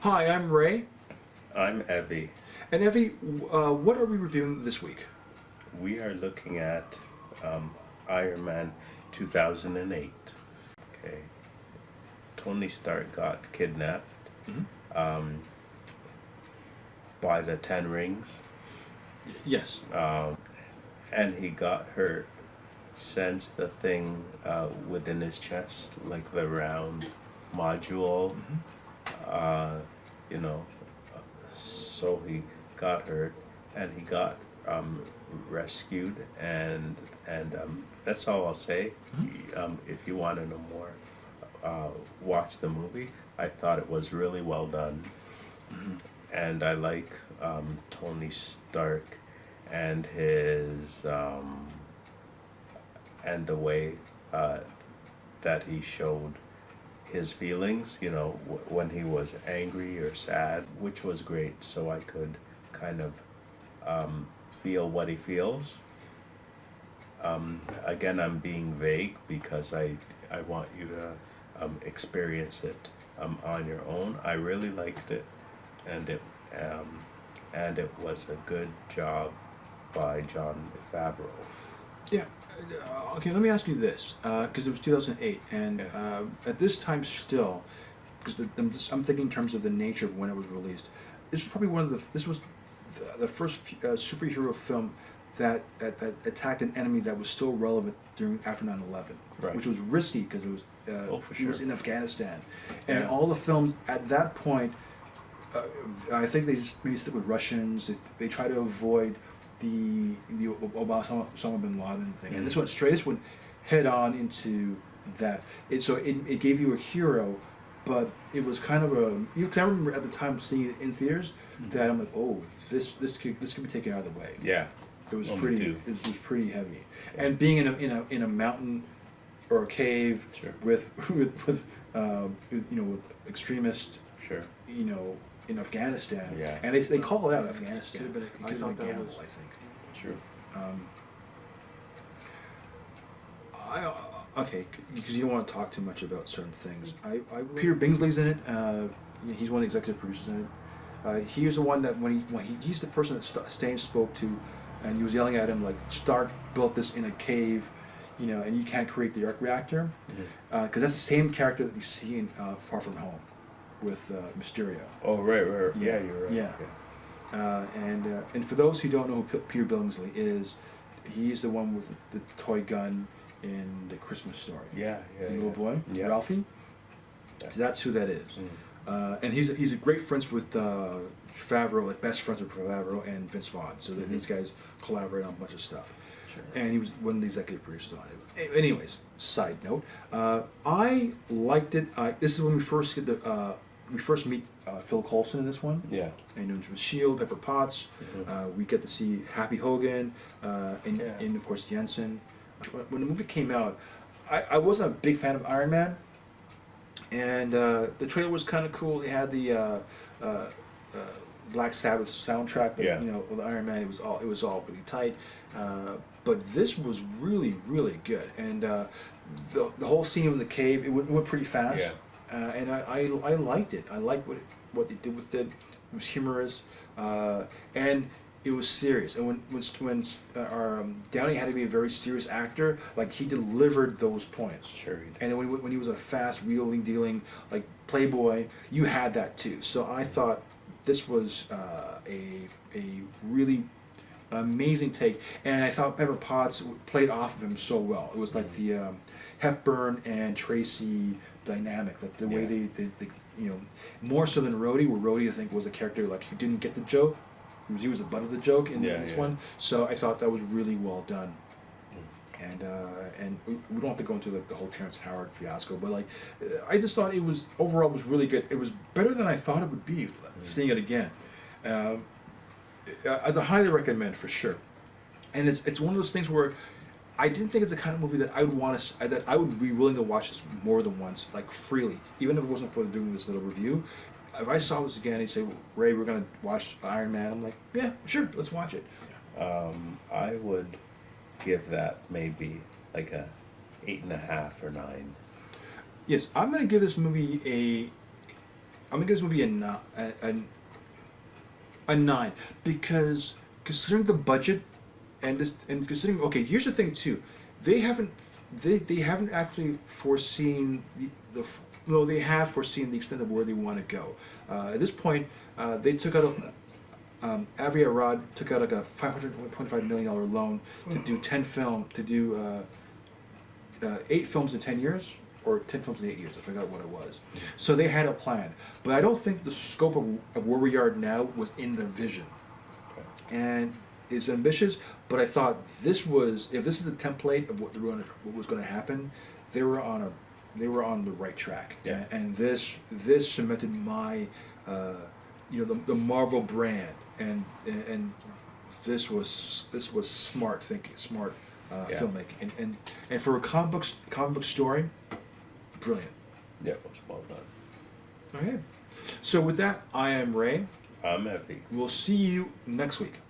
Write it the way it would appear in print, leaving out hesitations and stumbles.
Hi, I'm Ray. I'm Evie. And Evie, what are we reviewing this week? We are looking at Iron Man 2008. Okay. Tony Stark got kidnapped by the Ten Rings, Yes. and he got hurt. Sensed the thing within his chest, like the round module, you know. So he got hurt, and he got rescued, and that's all I'll say. If you want to know more, watch the movie. I thought it was really well done, and I like Tony Stark and his and the way that he showed his feelings, when he was angry or sad, which was great. So I could kind of feel what he feels. Again, I'm being vague because I want you to experience it on your own. I really liked it, and it was a good job by Jon Favreau. Yeah. Okay, let me ask you this, because it was 2008, and at this time still, because I'm thinking in terms of the nature of when it was released. This was probably this was the first superhero film that attacked an enemy that was still relevant after 9/11, Right. which was risky because it was For it was sure. in Afghanistan, and Yeah. all the films at that point, I think they just maybe stick with Russians. They try to avoid the Osama bin Laden thing, and this went head on into that. It gave you a hero, but it was kind of because I remember at the time seeing it in theaters that I'm like, oh, this could be taken out of the way. Yeah. It was Me pretty. too. It was pretty heavy, and being in a mountain or a cave Sure. with with extremists, Sure. in Afghanistan. Yeah. And they call it out Afghanistan. I thought that was. I think. True. Okay, because you don't want to talk too much about certain things. Peter Bingsley's in it. He's one of the executive producers in it. He was the one that he's the person that Stan spoke to, and he was yelling at him like, Stark built this in a cave, and you can't create the arc reactor, because that's the same character that you see in Far From Home, with Mysterio. Oh, right. Yeah. Yeah, you're right. Yeah. And for those who don't know who Peter Billingsley is, he's the one with the toy gun in the Christmas Story. Yeah. The little boy, Yeah. Ralphie. Yeah. So that's who that is. And he's a great friends with Favreau, like best friends with Favreau and Vince Vaughn. So that these guys collaborate on a bunch of stuff. Sure. And he was one of the executive producers on it. Anyways, side note, I liked it. This is when we first meet Phil Coulson in this one. Yeah. And with Shield, Pepper Potts, we get to see Happy Hogan, and of course Jensen. When the movie came out, I wasn't a big fan of Iron Man, and the trailer was kind of cool. They had the Black Sabbath soundtrack, but with Iron Man, it was all pretty tight. But this was really, really good, and the whole scene in the cave, it went pretty fast. Yeah. And I liked it. I liked what they did with it. It was humorous, and it was serious. And when Downey had to be a very serious actor, like he delivered those points. Sure. And when he was a fast wheeling dealing like playboy, you had that too. So I thought this was a really amazing take, and I thought Pepper Potts played off of him so well. It was like the Hepburn and Tracy dynamic, like the way they more so than Rhodey, where Rhodey I think was a character like who didn't get the joke. He was the butt of the joke in this one. So I thought that was really well done. And we don't have to go into the whole Terrence Howard fiasco, but like I just thought it was overall was really good. It was better than I thought it would be. Seeing it again, as a highly recommend for sure. And it's one of those things where I didn't think it's the kind of movie that I would that I would be willing to watch this more than once, like freely, even if it wasn't for doing this little review. If I saw this again, he'd say, Ray, we're gonna watch Iron Man. I'm like, yeah, sure, let's watch it. I would give that maybe like a 8.5 or 9. Yes, I'm gonna give this movie I'm gonna give this movie a 9 because considering the budget and considering, okay, here's the thing too, they haven't they haven't actually foreseen no, they have foreseen the extent of where they want to go. At this point, they took out Avi Arad took out like a $525 million loan to do 8 films in 10 years, or 10 films in 8 years. I forgot what it was. So they had a plan, but I don't think the scope of where we are now was in their vision. And it's ambitious, but I thought if this is a template of what was going to happen, they were on the right track. Yeah. And this cemented my the Marvel brand, and this was smart thinking, smart filmmaking, and for a comic book story, brilliant. Yeah, it was well done. Okay, so with that, I am Ray. I'm happy. We'll see you next week.